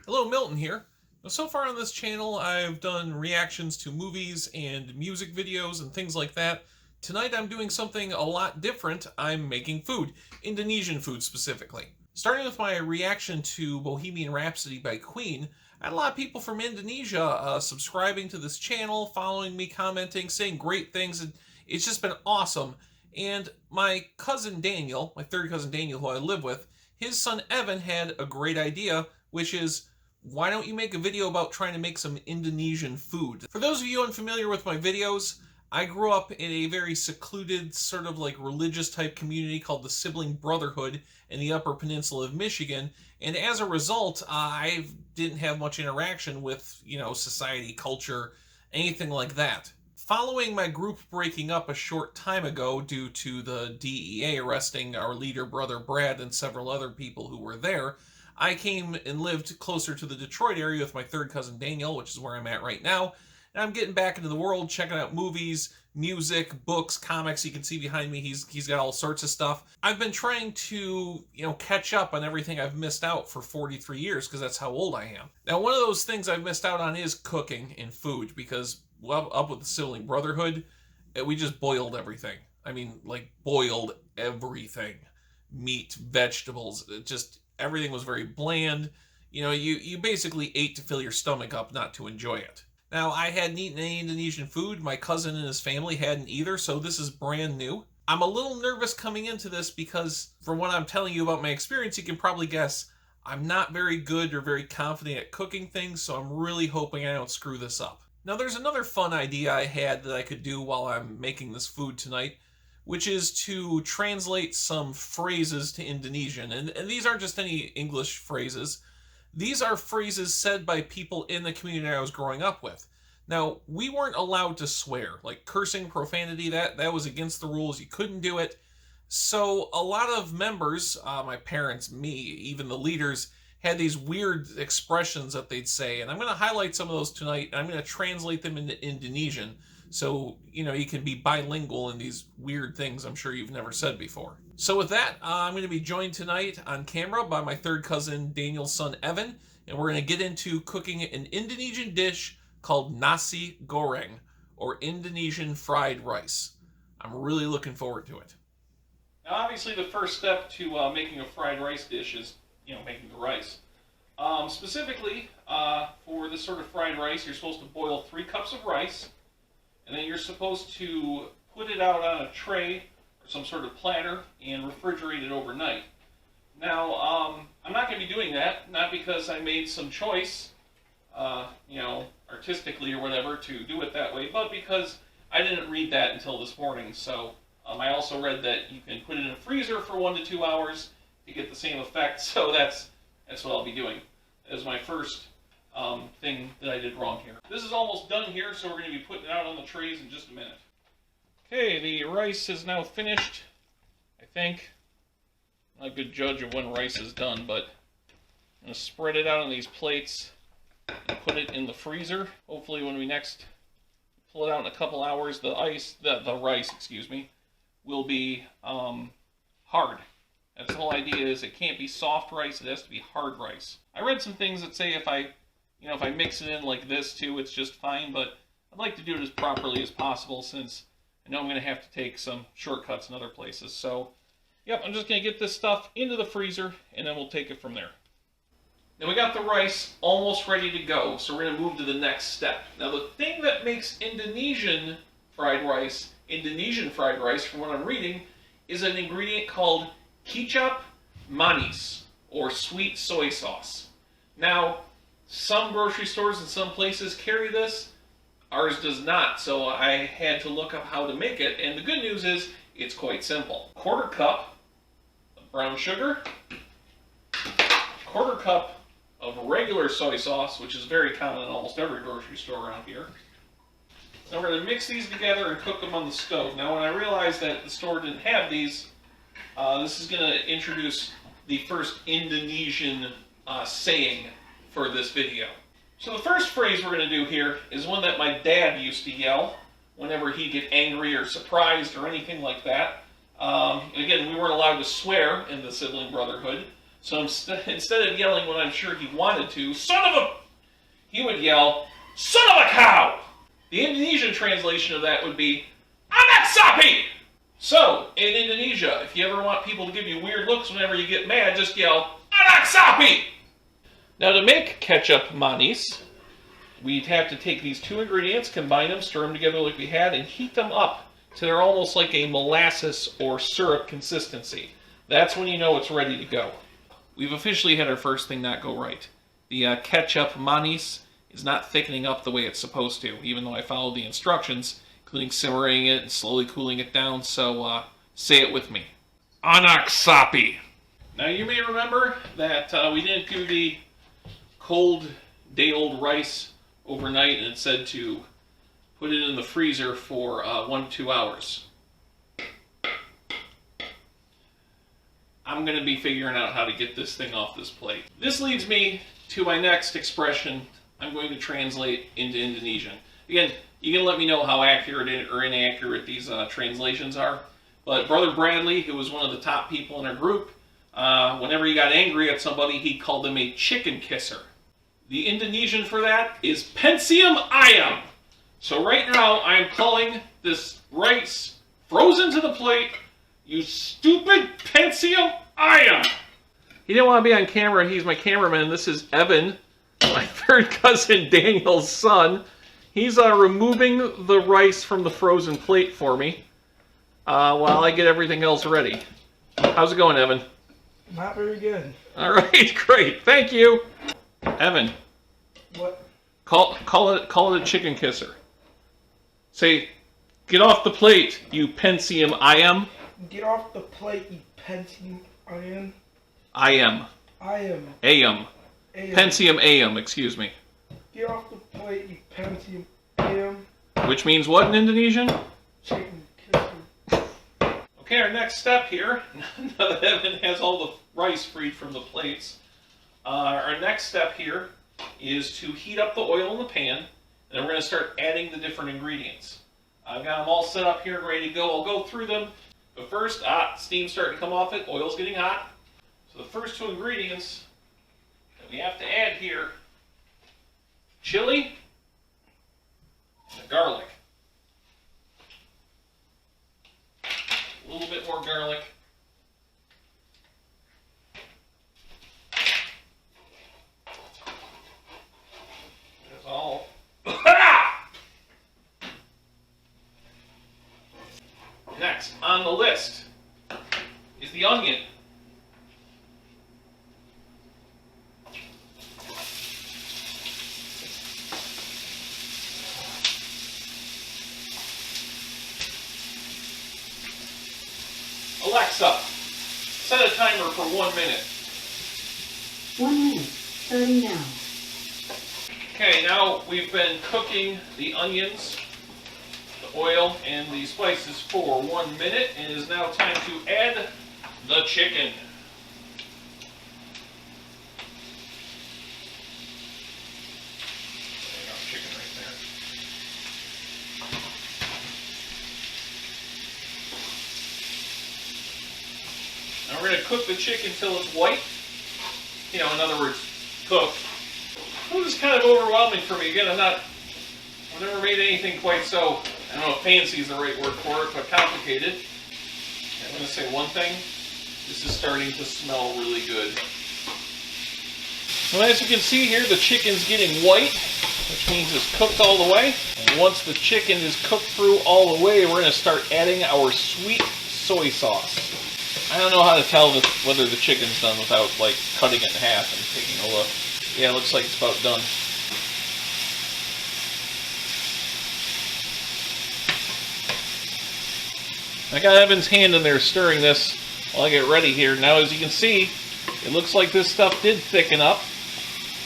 Hello, Milton here. Now, so far on this channel, I've done reactions to movies and music videos and things like that. Tonight I'm doing something a lot different. I'm making food, Indonesian food specifically. Starting with my reaction to Bohemian Rhapsody by Queen, I had a lot of people from Indonesia subscribing to this channel, following me, commenting, saying great things, and it's just been awesome. And my cousin Daniel, my third cousin Daniel, who I live with, his son Evan had a great idea, which is, why don't you make a video about trying to make some Indonesian food? For those of you unfamiliar with my videos, I grew up in a very secluded, sort of like religious type community called the Sibling Brotherhood in the Upper Peninsula of Michigan, and as a result, I didn't have much interaction with, society, culture, anything like that. Following my group breaking up a short time ago due to the DEA arresting our leader, Brother Brad, and several other people who were there, I came and lived closer to the Detroit area with my third cousin Daniel, which is where I'm at right now. And I'm getting back into the world, checking out movies, music, books, comics. You can see behind me, he's got all sorts of stuff. I've been trying to, catch up on everything I've missed out for 43 years, because that's how old I am. Now, one of those things I've missed out on is cooking and food, because up with the Sibling Brotherhood, we just boiled everything. I mean, like, boiled everything. Meat, vegetables, everything was very bland. You basically ate to fill your stomach up, not to enjoy it. Now, I hadn't eaten any Indonesian food. My cousin and his family hadn't either, so this is brand new. I'm a little nervous coming into this because, from what I'm telling you about my experience, you can probably guess I'm not very good or very confident at cooking things, so I'm really hoping I don't screw this up. Now, there's another fun idea I had that I could do while I'm making this food tonight, which is to translate some phrases to Indonesian. And these aren't just any English phrases. These are phrases said by people in the community I was growing up with. Now, we weren't allowed to swear, like cursing, profanity, that was against the rules. You couldn't do it. So a lot of members, my parents, me, even the leaders, had these weird expressions that they'd say. And I'm going to highlight some of those tonight, and I'm going to translate them into Indonesian. So, you can be bilingual in these weird things I'm sure you've never said before. So with that, I'm going to be joined tonight on camera by my third cousin Daniel's son Evan, and we're going to get into cooking an Indonesian dish called Nasi Goreng, or Indonesian fried rice. I'm really looking forward to it. Now, obviously the first step to making a fried rice dish is, making the rice. Specifically, for this sort of fried rice, you're supposed to boil 3 cups of rice, and then you're supposed to put it out on a tray or some sort of platter and refrigerate it overnight. Now, I'm not going to be doing that, not because I made some choice, artistically or whatever, to do it that way, but because I didn't read that until this morning. So I also read that you can put it in a freezer for 1 to 2 hours to get the same effect. So that's what I'll be doing. That is my first thing that I did wrong here. This is almost done here, so we're going to be putting it out on the trays in just a minute. Okay, the rice is now finished, I think. I'm not a good judge of when rice is done, but I'm going to spread it out on these plates and put it in the freezer. Hopefully when we next pull it out in a couple hours, the rice, will be hard. That's the whole idea, is it can't be soft rice, it has to be hard rice. I read some things that say if I mix it in like this too, it's just fine, but I'd like to do it as properly as possible, since I know I'm going to have to take some shortcuts in other places. So, yep, I'm just going to get this stuff into the freezer, and then we'll take it from there. Now we got the rice almost ready to go, so we're going to move to the next step. Now the thing that makes Indonesian fried rice, from what I'm reading, is an ingredient called Ketchup manis, or sweet soy sauce. Now, some grocery stores and some places carry this. Ours does not, so I had to look up how to make it, and the good news is it's quite simple. 1/4 cup of brown sugar, 1/4 cup of regular soy sauce, which is very common in almost every grocery store around here. Now we're going to mix these together and cook them on the stove. Now when I realized that the store didn't have these, this is going to introduce the first Indonesian saying for this video. So the first phrase we're going to do here is one that my dad used to yell whenever he'd get angry or surprised or anything like that. Again, we weren't allowed to swear in the Sibling Brotherhood, So instead of yelling what I'm sure he wanted to, son of a... he would yell, son of a cow! The Indonesian translation of that would be, anak sapi! So, in Indonesia, if you ever want people to give you weird looks whenever you get mad, just yell, anak sapi! Now to make ketchup manis, we'd have to take these two ingredients, combine them, stir them together like we had, and heat them up till they're almost like a molasses or syrup consistency. That's when you know it's ready to go. We've officially had our first thing not go right. The ketchup manis is not thickening up the way it's supposed to, even though I followed the instructions, including simmering it and slowly cooling it down, so say it with me. Anak sapi. Now you may remember that we didn't do the cold day-old rice overnight, and it said to put it in the freezer for 1 to 2 hours. I'm going to be figuring out how to get this thing off this plate. This leads me to my next expression I'm going to translate into Indonesian. Again, you can let me know how accurate or inaccurate these translations are. But Brother Bradley, who was one of the top people in our group, whenever he got angry at somebody, he called them a chicken kisser. The Indonesian for that is pensium ayam. So right now, I'm calling this rice frozen to the plate, you stupid pensium ayam. He didn't want to be on camera. He's my cameraman. This is Evan, my third cousin Daniel's son. He's removing the rice from the frozen plate for me while I get everything else ready. How's it going, Evan? Not very good. All right, great. Thank you. Evan. What? Call it a chicken kisser. Say, get off the plate, you pensium ayam. Get off the plate, you pensium ayam. Ayam. Ayam. Pensium ayam, excuse me. Get off the plate, you pensium ayam. Which means what in Indonesian? Chicken kisser. Okay, our next step here, now that Evan has all the rice freed from the plates, our next step here is to heat up the oil in the pan, and then we're going to start adding the different ingredients. I've got them all set up here and ready to go. I'll go through them. But first, steam's starting to come off it. Oil's getting hot. So the first two ingredients that we have to add here, chili and garlic. A little bit more garlic. That's all. Next on the list is the onion. Alexa, set a timer for 1 minute. 1 minute, starting now. Okay, now we've been cooking the onions, the oil, and the spices for 1 minute. It is now time to add the chicken. There our chicken right there. Now we're going to cook the chicken till it's white. You know, in other words, cooked. This is kind of overwhelming for me. Again, I've never made anything quite so, I don't know if fancy is the right word for it, but complicated. I'm going to say one thing. This is starting to smell really good. Well, as you can see here, the chicken's getting white, which means it's cooked all the way. And once the chicken is cooked through all the way, we're going to start adding our sweet soy sauce. I don't know how to tell whether the chicken's done without, like, cutting it in half and taking a look. Yeah, it looks like it's about done. I got Evan's hand in there stirring this while I get ready here. Now, as you can see, it looks like this stuff did thicken up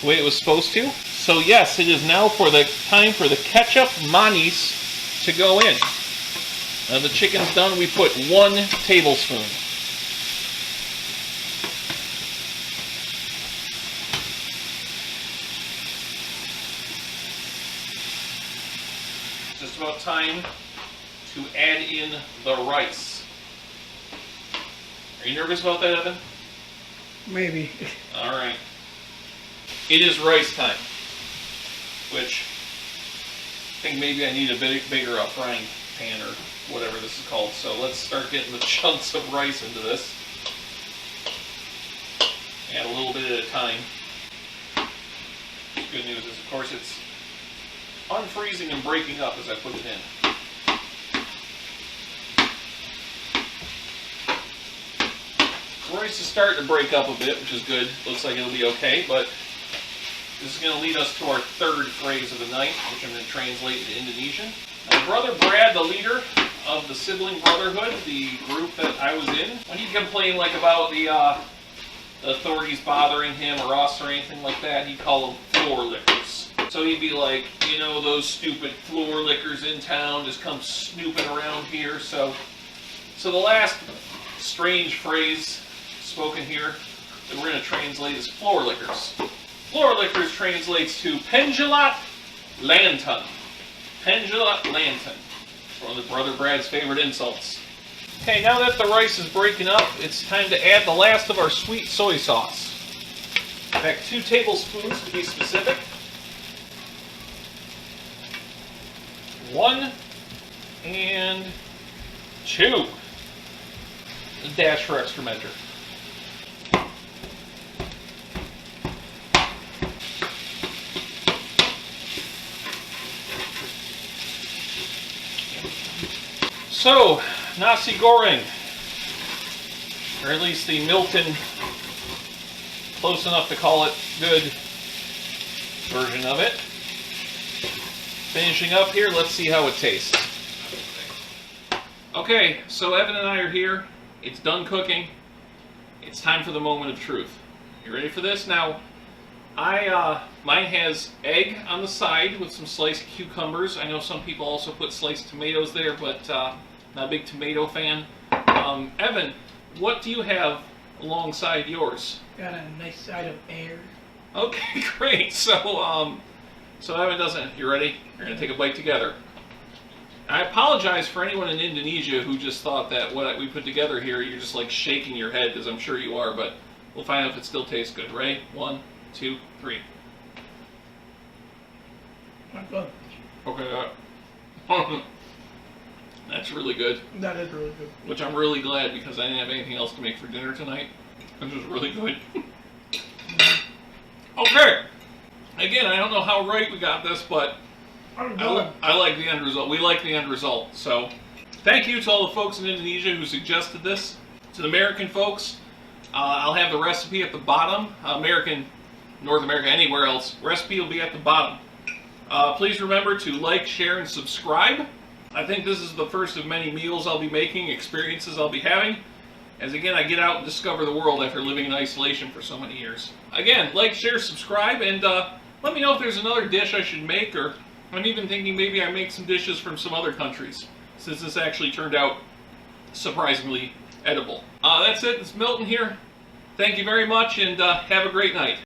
the way it was supposed to. So yes, it is now time for the ketchup manis to go in. Now the chicken's done. We put 1 tablespoon. Just about time to add in the rice. Are you nervous about that, Evan? Maybe. Alright. It is rice time. Which, I think maybe I need a bit bigger frying pan or whatever this is called. So let's start getting the chunks of rice into this. Add a little bit at a time. The good news is, of course, it's unfreezing and breaking up as I put it in. Rice is starting to break up a bit, which is good. Looks like it'll be okay, but this is going to lead us to our third phrase of the night, which I'm going to translate into Indonesian. My brother Brad, the leader of the sibling brotherhood, the group that I was in, when he'd complain like about the authorities bothering him or us or anything like that, he'd call them floor lickers. So he'd be like, you know, those stupid floor lickers in town just come snooping around here. So the last strange phrase spoken here that we're going to translate is floor lickers. Floor lickers translates to penjulat lantan. Penjulat lantan. One of the Brother Brad's favorite insults. Okay, now that the rice is breaking up, it's time to add the last of our sweet soy sauce. In fact, 2 tablespoons to be specific. 1 and 2. A dash for extra measure. So, Nasi Goreng, or at least the Milton, close enough to call it good version of it. Finishing up here, let's see how it tastes. Okay, so Evan and I are here. It's done cooking. It's time for the moment of truth. You ready for this? Now, mine has egg on the side with some sliced cucumbers. I know some people also put sliced tomatoes there, but not a big tomato fan. Evan, what do you have alongside yours? Got a nice side of air. Okay, great. So Evan doesn't. You ready? You're gonna take a bite together. I apologize for anyone in Indonesia who just thought that what we put together here, you're just like shaking your head, because I'm sure you are, but we'll find out if it still tastes good. Ready? 1, 2, 3. Not good. Okay. That's really good. That is really good. Which I'm really glad, because I didn't have anything else to make for dinner tonight. This was really good. Okay. Again, I don't know how right we got this, but I like the end result. We like the end result. So, thank you to all the folks in Indonesia who suggested this. To the American folks, I'll have the recipe at the bottom. American, North America, anywhere else, recipe will be at the bottom. Please remember to like, share, and subscribe. I think this is the first of many meals I'll be making, experiences I'll be having, as again I get out and discover the world after living in isolation for so many years. Again, like, share, subscribe, and let me know if there's another dish I should make, or I'm even thinking maybe I make some dishes from some other countries, since this actually turned out surprisingly edible. That's it. It's Milton here. Thank you very much, and have a great night.